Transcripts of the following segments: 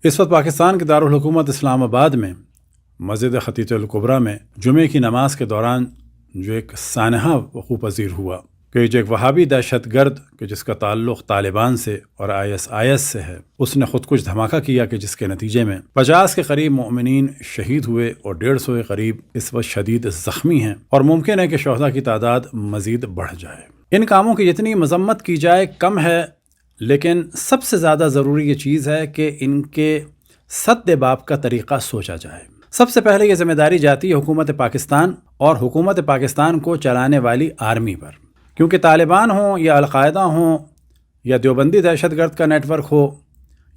اس وقت پاکستان کے دارالحکومت اسلام آباد میں مسجد خطیۃ الکبریٰ میں جمعے کی نماز کے دوران جو ایک سانحہ وقوع پذیر ہوا کہ جو ایک وہابی دہشت گرد کہ جس کا تعلق طالبان سے اور IS سے ہے، اس نے خود کچھ دھماکہ کیا کہ جس کے نتیجے میں 50 کے قریب مومنین شہید ہوئے اور 150 کے قریب اس وقت شدید زخمی ہیں، اور ممکن ہے کہ شہداء کی تعداد مزید بڑھ جائے۔ ان کاموں کی جتنی مذمت کی جائے کم ہے، لیکن سب سے زیادہ ضروری یہ چیز ہے کہ ان کے سد باب کا طریقہ سوچا جائے۔ سب سے پہلے یہ ذمہ داری جاتی ہے حکومت پاکستان اور حکومت پاکستان کو چلانے والی آرمی پر، کیونکہ طالبان ہوں یا القاعدہ ہوں یا دیوبندی دہشت گرد کا نیٹ ورک ہو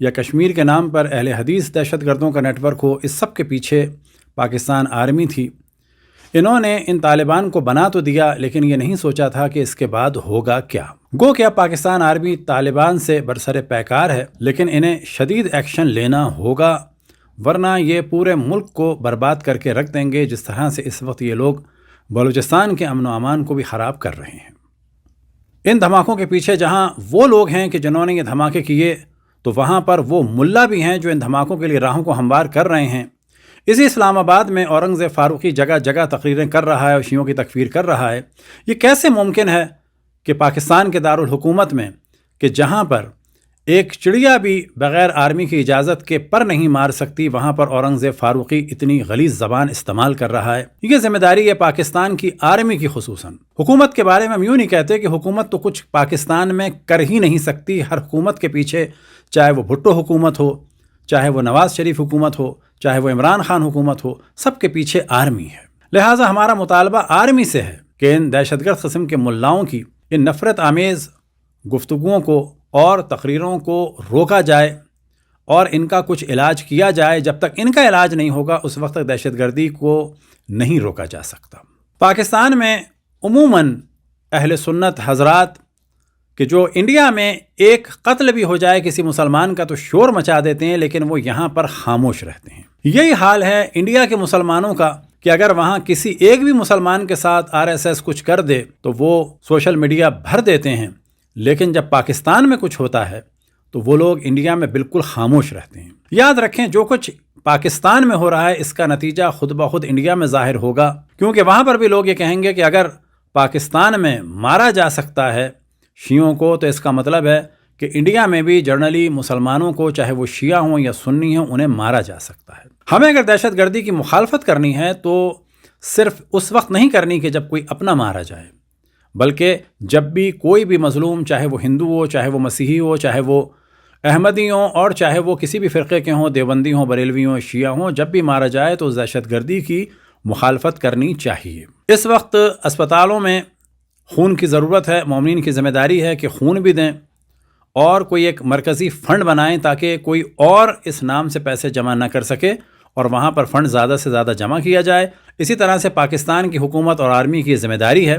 یا کشمیر کے نام پر اہل حدیث دہشت گردوں کا نیٹ ورک ہو، اس سب کے پیچھے پاکستان آرمی تھی۔ انہوں نے ان طالبان کو بنا تو دیا، لیکن یہ نہیں سوچا تھا کہ اس کے بعد ہوگا کیا۔ گو کہ اب پاکستان آرمی طالبان سے برسر پیکار ہے، لیکن انہیں شدید ایکشن لینا ہوگا، ورنہ یہ پورے ملک کو برباد کر کے رکھ دیں گے، جس طرح سے اس وقت یہ لوگ بلوچستان کے امن و امان کو بھی خراب کر رہے ہیں۔ ان دھماکوں کے پیچھے جہاں وہ لوگ ہیں کہ جنہوں نے یہ دھماکے کیے، تو وہاں پر وہ ملا بھی ہیں جو ان دھماکوں کے لیے راہوں کو ہموار کر رہے ہیں۔ اسی اسلام آباد میں اورنگزیب فاروقی جگہ جگہ تقریریں کر رہا ہے اور شیعوں کی تکفیر کر رہا ہے۔ یہ کیسے ممکن ہے کہ پاکستان کے دارالحکومت میں کہ جہاں پر ایک چڑیا بھی بغیر آرمی کی اجازت کے پر نہیں مار سکتی، وہاں پر اورنگزیب فاروقی اتنی غلیظ زبان استعمال کر رہا ہے؟ یہ ذمہ داری ہے پاکستان کی آرمی کی، خصوصاً حکومت کے بارے میں ہم یوں نہیں کہتے کہ حکومت تو کچھ پاکستان میں کر ہی نہیں سکتی۔ ہر حکومت کے پیچھے، چاہے وہ بھٹو حکومت ہو، چاہے وہ نواز شریف حکومت ہو، چاہے وہ عمران خان حکومت ہو، سب کے پیچھے آرمی ہے۔ لہٰذا ہمارا مطالبہ آرمی سے ہے کہ ان دہشت گرد قسم کے ملاؤں کی ان نفرت آمیز گفتگوؤں کو اور تقریروں کو روکا جائے اور ان کا کچھ علاج کیا جائے۔ جب تک ان کا علاج نہیں ہوگا اس وقت تک دہشت گردی کو نہیں روکا جا سکتا۔ پاکستان میں عموماً اہل سنت حضرات کہ جو انڈیا میں ایک قتل بھی ہو جائے کسی مسلمان کا تو شور مچا دیتے ہیں، لیکن وہ یہاں پر خاموش رہتے ہیں۔ یہی حال ہے انڈیا کے مسلمانوں کا کہ اگر وہاں کسی ایک بھی مسلمان کے ساتھ RSS کچھ کر دے تو وہ سوشل میڈیا بھر دیتے ہیں، لیکن جب پاکستان میں کچھ ہوتا ہے تو وہ لوگ انڈیا میں بالکل خاموش رہتے ہیں۔ یاد رکھیں، جو کچھ پاکستان میں ہو رہا ہے اس کا نتیجہ خود بخود انڈیا میں ظاہر ہوگا، کیونکہ وہاں پر بھی لوگ یہ کہیں گے کہ اگر پاکستان میں مارا جا سکتا ہے شیعوں کو تو اس کا مطلب ہے کہ انڈیا میں بھی جنرلی مسلمانوں کو، چاہے وہ شیعہ ہوں یا سنی ہوں، انہیں مارا جا سکتا ہے۔ ہمیں اگر دہشت گردی کی مخالفت کرنی ہے تو صرف اس وقت نہیں کرنی کہ جب کوئی اپنا مارا جائے، بلکہ جب بھی کوئی بھی مظلوم، چاہے وہ ہندو ہو، چاہے وہ مسیحی ہو، چاہے وہ احمدی ہوں، اور چاہے وہ کسی بھی فرقے کے ہوں، دیوبندی ہوں، بریلوی ہوں، شیعہ ہوں، جب بھی مارا جائے تو اس دہشت گردی کی مخالفت کرنی چاہیے۔ اس وقت اسپتالوں میں خون کی ضرورت ہے، مومنین کی ذمہ داری ہے کہ خون بھی دیں اور کوئی ایک مرکزی فنڈ بنائیں تاکہ کوئی اور اس نام سے پیسے جمع نہ کر سکے اور وہاں پر فنڈ زیادہ سے زیادہ جمع کیا جائے۔ اسی طرح سے پاکستان کی حکومت اور آرمی کی ذمہ داری ہے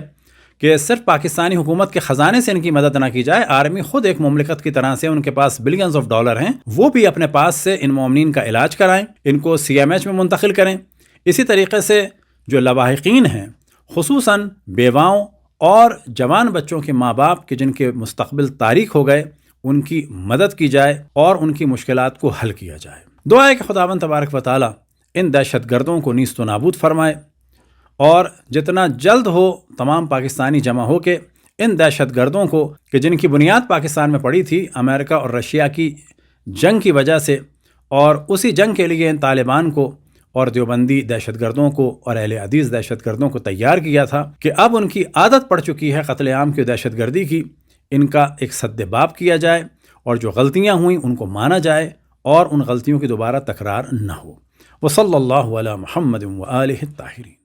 کہ صرف پاکستانی حکومت کے خزانے سے ان کی مدد نہ کی جائے، آرمی خود ایک مملکت کی طرح سے، ان کے پاس بلینز آف ڈالر ہیں، وہ بھی اپنے پاس سے ان مومنین کا علاج کرائیں، ان کو CMH میں منتقل کریں۔ اسی طریقے سے جو لواحقین ہیں، خصوصاً بیواؤں اور جوان بچوں کے ماں باپ کے جن کے مستقبل تاریک ہو گئے، ان کی مدد کی جائے اور ان کی مشکلات کو حل کیا جائے۔ دعا ہے کہ خداوند تبارک و تعالی ان دہشت گردوں کو نیست و نابود فرمائے اور جتنا جلد ہو تمام پاکستانی جمع ہو کے ان دہشت گردوں کو کہ جن کی بنیاد پاکستان میں پڑی تھی امریکہ اور رشیا کی جنگ کی وجہ سے، اور اسی جنگ کے لیے ان طالبان کو اور دیوبندی دہشت گردوں کو اور اہل حدیث دہشت گردوں کو تیار کیا تھا کہ اب ان کی عادت پڑ چکی ہے قتل عام کی، دہشت گردی کی، ان کا ایک سد باب کیا جائے اور جو غلطیاں ہوئیں ان کو مانا جائے اور ان غلطیوں کی دوبارہ تکرار نہ ہو۔ وصلی اللہ علی محمد و آلہ الطاہرین۔